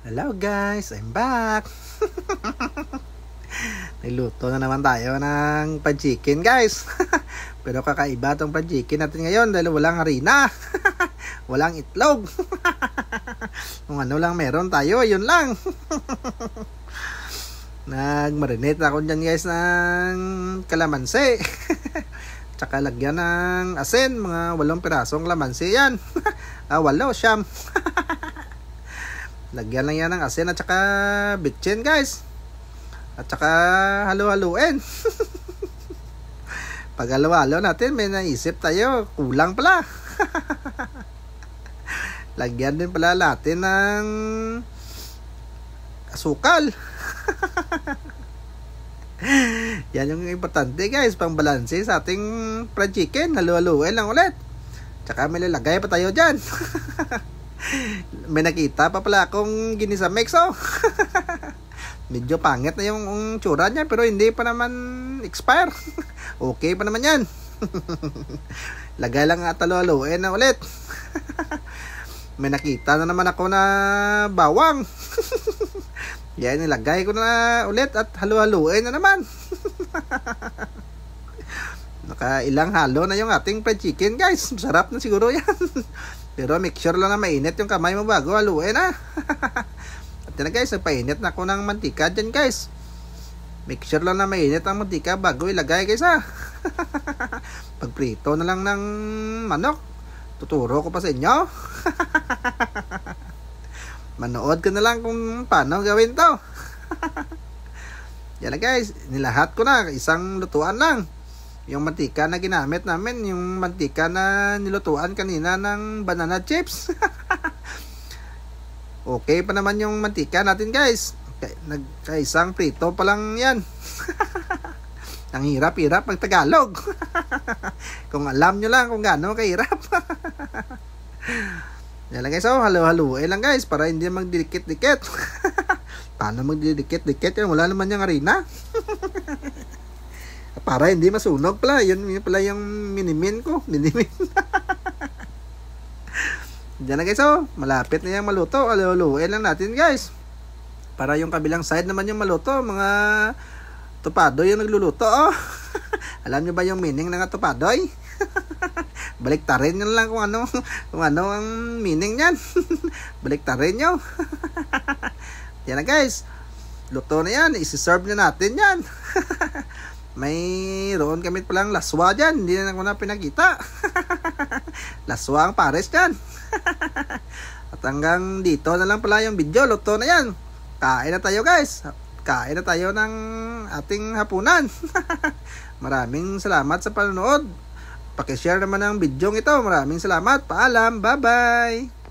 Hello guys, I'm back. Nagluto na naman tayo ng pan-chicken guys. Pero kakaiba tong pan-chicken natin ngayon dahil walang harina. Walang itlog. Kung ano lang meron tayo, yun lang. Nag-marinate ako dyan guys ng kalamansi. Tsaka lagyan ng asin, mga 8 pirasong kalamansi yan. 8, siyam. Lagyan lang yan ng asin at saka bitchin guys. At saka halo-haloin. Pag halo-halo natin, may naisip tayo, kulang pala. Lagyan din pala natin ng asukal. Yan yung importante guys, pang balanse sa ating fried chicken. Halo-haloin lang ulit. Tsaka may lalagay pa tayo dyan. May nakita pa pala akong ginisa mix oh. Medyo pangit na yung tsura niya pero hindi pa naman expire. Okay pa naman yan. Lagay lang at halo-haloin na ulit. May nakita na naman ako na bawang. Yan, nilagay ko na ulit at halo-haloin na naman. Nakailang halo na yung ating fried chicken guys. Sarap na siguro yan. Pero make sure lang na mainit yung kamay mo bago haluin ha. At yun na guys, nagpainit na ako ng mantika dyan guys. Make sure lang na mainit ang mantika bago ilagay guys ha. Pagprito na lang ng manok, tuturo ko pa sa inyo. Manood ka na lang kung paano gawin to. Yan na guys, nilahat ko na, isang lutuan lang. Yung mantika na ginamit namin, yung mantika na nilutuan kanina ng banana chips. Okay pa naman yung mantika natin guys. Nagkaisang prito pa lang yan. Ang hirap-hirap ng Tagalog. Kung alam nyo lang kung gaano kahirap. Yan lang guys, oh, halo-haloin lang guys para hindi magdidikit-dikit. Paano magdidikit-dikit yan? Wala naman yung harina. Para hindi masunog pala. Yun pala yung minimin ko. Minimin. Diyan na guys oh. Malapit na yung maluto. Halo-haloin lang natin guys. Para yung kabilang side naman yung maluto. Mga tupadoy yung nagluluto oh. Alam nyo ba yung meaning ng tupadoy? Baliktarin nyo lang kung ano ang meaning nyan. Baliktarin nyo. Yan na guys. Luto na yan. Isi-serve na natin yan. Mayroon kami palang laswa dyan. Hindi na ako na pinakita. Laswa ang pares dyan. At hanggang dito na lang pala yung video. Luto na yan. Kain na tayo guys. Kain na tayo ng ating hapunan. Maraming salamat sa panonood. Pakishare naman ang video ito. Maraming salamat. Paalam. Bye bye.